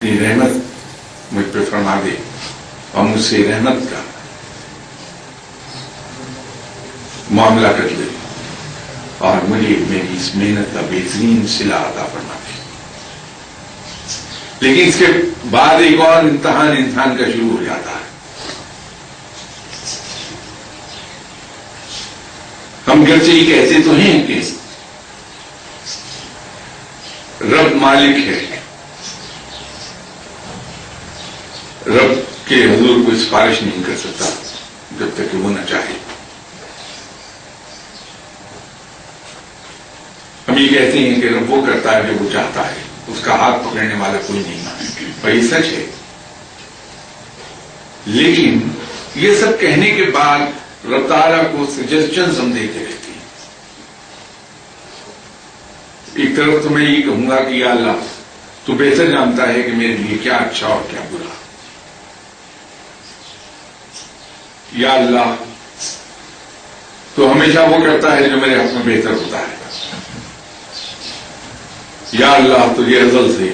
رحمت مجھ پہ فرما دے اور مجھ سے رحمت کا معاملہ کر لے اور مجھے میری اس محنت کا بہترین صلہ عطا فرما دے۔ لیکن اس کے بعد ایک اور امتحان انسان کا شروع ہو جاتا ہے۔ ہم گرچہ یہ کہتے تو ہیں کہ رب مالک ہے، رب کے حضور کوئی سفارش نہیں کر سکتا جب تک کہ وہ نہ چاہے۔ ہم یہ کہتے ہیں کہ رب وہ کرتا ہے جو وہ چاہتا ہے، اس کا ہاتھ پکڑنے والا کوئی نہیں ہے، اور یہ سچ ہے۔ لیکن یہ سب کہنے کے بعد رب تعالیٰ کو سجیشنز ہم دیتے رہتے ہیں۔ ایک طرف تو میں یہ کہوں گا کہ یا اللہ تو بہتر جانتا ہے کہ میرے لیے کیا اچھا اور کیا برا۔ یا اللہ تو ہمیشہ وہ کرتا ہے جو میرے حق میں بہتر ہوتا ہے۔ یا اللہ تجھے ازل سے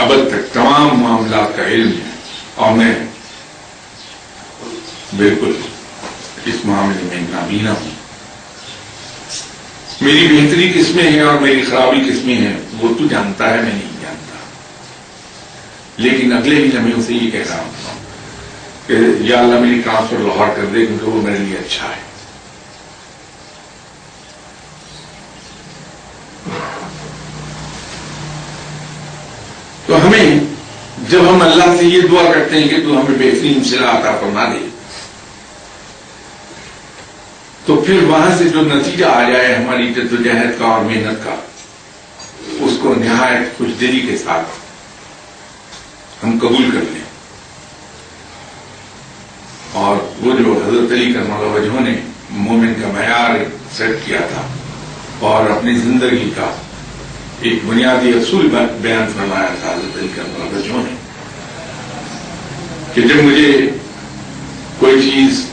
ابد تک تمام معاملات کا علم ہے اور میں بالکل اس معاملے میں نابینا ہوں۔ میری بہتری کس میں ہے اور میری خرابی کس میں ہے وہ تو جانتا ہے، میں نہیں جانتا۔ لیکن اگلے ہی لمحے اسے یہ کہہ رہا ہوں کہ یا اللہ میری ٹرانسفر لاہور کر دے کیونکہ وہ میرے لیے اچھا ہے۔ تو ہمیں جب ہم اللہ سے یہ دعا کرتے ہیں کہ تو ہمیں بہترین صلہ عطا فرما دے، تو پھر وہاں سے جو نتیجہ آ جائے ہماری جدوجہد کا اور محنت کا، اس کو نہایت خوش دلی کے ساتھ ہم قبول کر لیں۔ اور وہ جو حضرت علی کرم اللہ وجہہ نے مومن کا معیار سیٹ کیا تھا اور اپنی زندگی کا ایک بنیادی اصول بیان فرمایا تھا حضرت علی کرم اللہ وجہہ نے کہ جب مجھے کوئی چیز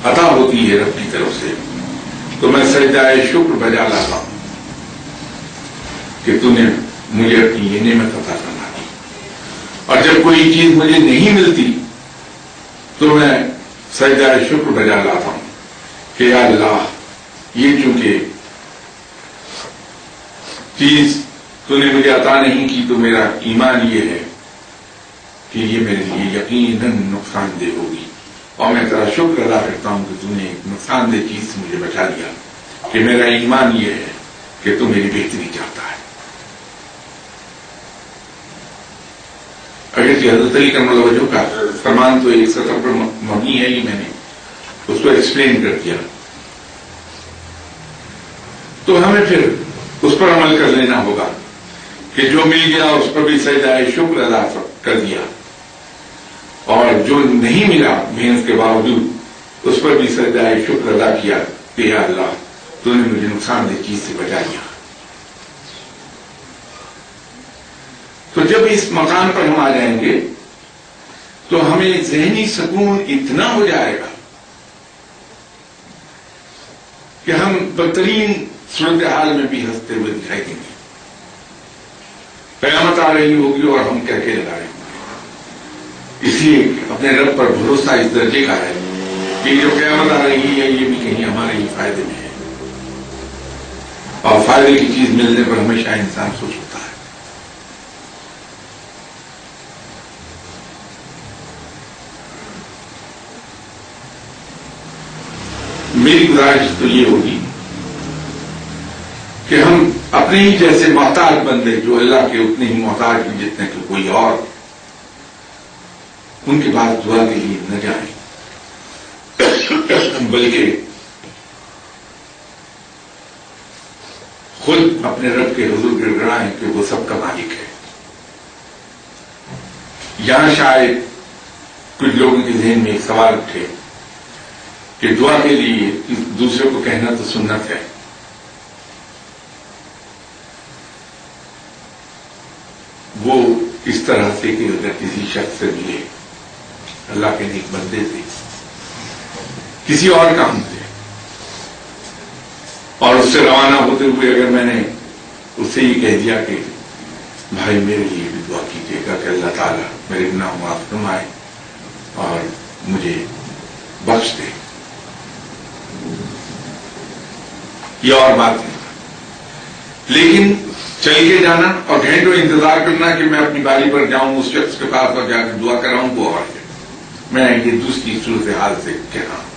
عطا ہوتی ہے رب کی طرف سے تو میں سجدہ شکر بجا لاتا ہوں کہ تو نے مجھے اپنی یہ نعمت عطا فرما دی، اور جب کوئی چیز مجھے نہیں ملتی تو میں سجدہ شکر بجا لاتا ہوں کہ یا اللہ یہ چونکہ چیز تو نے مجھے عطا نہیں کی تو میرا ایمان یہ ہے کہ یہ میرے لیے یقیناً نقصان دہ ہوگی، اور میں تیرا شکر ادا کرتا ہوں کہ تو نے ایک نقصان دہ چیز سے مجھے بچا لیا، کہ میرا ایمان یہ ہے کہ تو میری بہتری چاہتا ہے۔ اگر حضرت علی کرم اللہ وجہہ کا فرمان تو ایک سطح پر مبنی ہے، یہ میں نے اس کو ایکسپلین کر دیا، تو ہمیں پھر اس پر عمل کر لینا ہوگا کہ جو مل گیا اس پر بھی سجدہ شکر ادا کر دیا، اور جو نہیں ملا محنت کے باوجود اس پر بھی سجدہ شکر ادا کیا کہ یا اللہ تو نے مجھے نقصان دہ چیز سے بچا لیا۔ تو جب اس مقام پر ہم آ جائیں گے تو ہمیں ذہنی سکون اتنا ہو جائے گا کہ ہم بدترین صورتحال میں بھی ہنستے ہوئے دکھائی دیں گے۔ قیامت آ رہی ہوگی اور ہم کہہ کے لگا رہے ہوں، اس لیے اپنے رب پر بھروسہ اس درجے کا ہے کہ جو قیامت آ رہی ہے یہ بھی کہیں ہمارے ہی فائدے میں ہے، اور فائدے کی چیز ملنے پر ہمیشہ انسان خوش ہوتا ہے۔ میری گزارش تو یہ ہوگی کہ ہم اپنے ہی جیسے محتاج بندے جو اللہ کے اتنے ہی محتاج ہیں جتنے کہ کوئی اور، ان کے پاس دعا کے لیے نہ جائیں، بلکہ خود اپنے رب کے حضور گڑ گڑائیں کہ وہ سب کا مالک ہے۔ یہاں شاید کچھ لوگوں کے ذہن میں ایک سوال اٹھے کہ دعا کے لیے دوسرے کو کہنا تو سنت ہے، وہ اس طرح سے کہ اگر کسی شخص سے ملے، اللہ کے نیک بندے سے، کسی اور کام سے، اور اس سے روانہ ہوتے ہوئے اگر میں نے اس سے یہ کہہ دیا کہ بھائی میرے لیے بھی دعا کیجیے کہا کہ اللہ تعالیٰ میرے گناہ معاف فرمائے اور مجھے بخش دے. یہ اور بات نہیں. لیکن چل کے جانا اور گھنٹوں انتظار کرنا کہ میں اپنی باری پر جاؤں اس شخص کے پاس اور جا کر دعا کراؤں وہ اور میں یہ دوسری صورتحال سے کہہ رہا ہوں.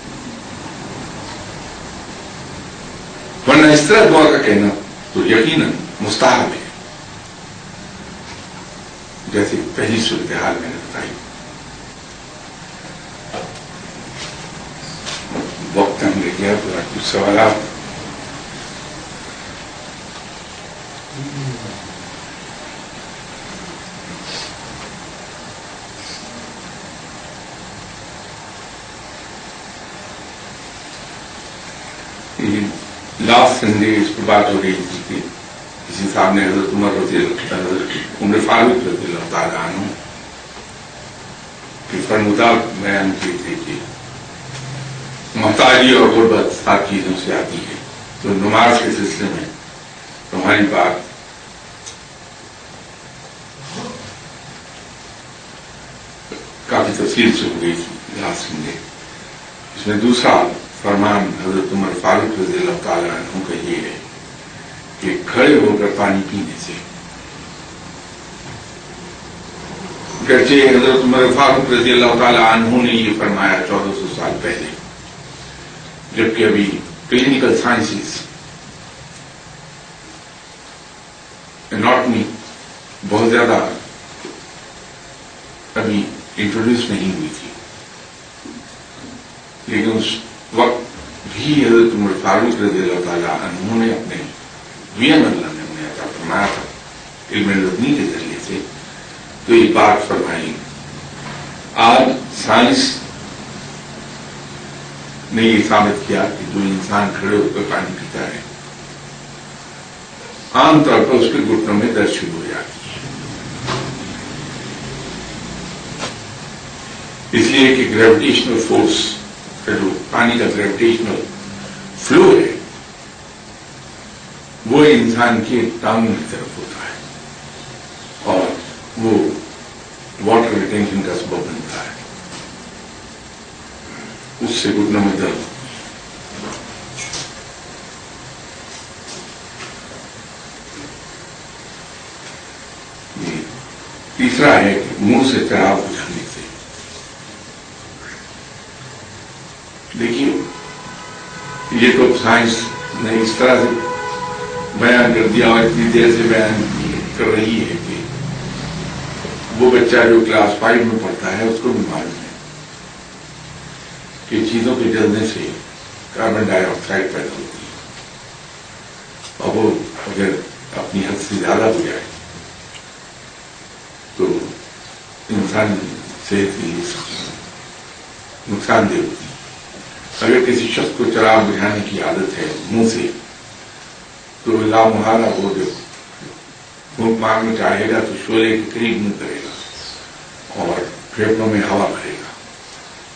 ورنہ اس طرح دعا کا کہنا تو یقیناً مستحب ہے جیسے پہلی صورتحال میں نے بتائی. وقت ہم لے گیا تو کچھ سوالات. لاسٹ سنڈے اس پر بات ہو رہی تھی کہ کسی صاحب نے حضرت عمر فاروق رضی اللہ تعالیٰ عنہ کے فرمودہ بیان کیے تھے کہ محتاجی اور غربت 7 چیزوں سے آتی ہے. تو نماز کے سلسلے میں تمہاری بات کافی تفصیل سے ہو گئی تھی لاسٹ سنڈے. اس میں دوسرا فرمان حضرت عمر فاروق رضی اللہ تعالیٰ عنہ کا یہ ہے کہ کھڑے ہو کر پانی پینے سے، گرچہ حضرت عمر فاروق رضی اللہ تعالیٰ عنہ نے یہ فرمایا 1400 سال پہلے، جبکہ ابھی کلینکل سائنسز اناٹمی بہت زیادہ ابھی انٹروڈیوس نہیں ہوئی تھی، لیکن اس وقت بھی حضرت عمر فاروق رضی اللہ تعالیٰ عنہ نے اپنے وین اللہ نے انہیں عطا فرمایا تھا علم لدنی کے ذریعے سے. تو یہ بات فرمائی. آج سائنس نے یہ ثابت کیا کہ جو انسان کھڑے ہو کر پانی پیتا ہے عام طور پر اس کے گھٹنوں میں درد شروع ہو جاتی ہے، اس لیے کہ گریویٹیشنل فورس جو پانی کا گریویٹیشنل فلو ہے وہ انسان کے ٹانگوں کی طرف ہوتا ہے اور وہ واٹر ریٹینشن کا سبب بنتا ہے، اس سے گھٹنوں میں درد. تیسرا ہے کہ منہ سے پیاس بجھانے سے. دیکھیے یہ تو سائنس نے اس طرح سے بیان کر دیا اور اتنی دیر سے بیان کر رہی ہے کہ وہ بچہ جو کلاس 5 میں پڑھتا ہے اس کو بھی معلوم ہے کہ چیزوں کے جلنے سے کاربن ڈائی آکسائڈ پیدا ہوتی ہے اور وہ اگر اپنی حد سے زیادہ ہو جائے تو انسان صحت کے لیے نقصان دہ ہوتی ہے. اگر کسی شخص کو چراغ بجھانے کی عادت ہے منہ سے تو لامحالہ وہ جو پھونک مارنا چاہے گا تو شعلے کے قریب منہ کرے گا اور پھیپھڑوں میں ہوا بھرے گا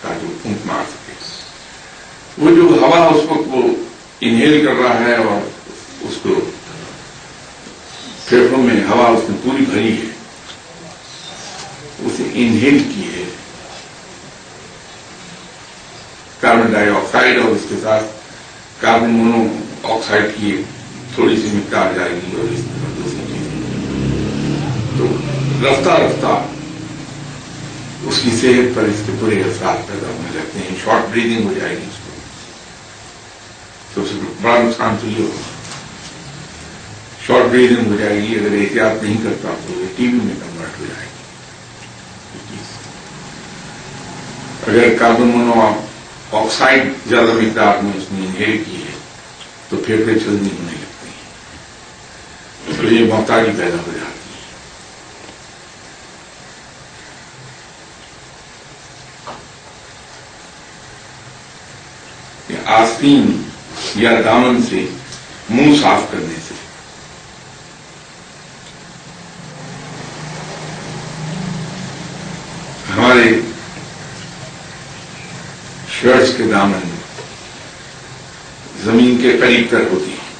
تاکہ وہ پھونک مار سکے. وہ جو ہوا اس وقت وہ انہیل کر رہا ہے اور اس کو پھیپھڑوں میں ہوا اس نے پوری بھری ہے، اسے انہیل کی ہے کاربن ڈائی آکسائڈ اور اس کے ساتھ کاربن مونو آکسائڈ کی تھوڑی سی مقدار جائے گی اور اس طرح دوسری چیزیں، تو رفتہ رفتہ اس کی صحت پر اس کے برے اثرات پیدا ہونے لگتے ہیں. شارٹ بریدنگ ہو جائے گی اس کو، تو اس کو بڑا نقصان تو یہ ہوگا. شارٹ بریدنگ ہو جائے گی، اگر احتیاط نہیں کرتا تو یہ ٹی بی میں کنورٹ ہو جائے گی. اگر کاربن مونو آکسائڈ زیادہ مقدار میں اس نے انہیل کی ہے تو پھیپھڑے چلنی ہونے لگتے ہیں، تو یہ محتاجی پیدا ہو جاتی ہے. آستین یا دامن سے منہ صاف کرنے سے ہمارے شرٹس کے دامن زمین کے قریب تر ہوتی ہیں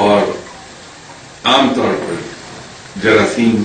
اور عام طور پر جراثیم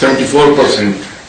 74%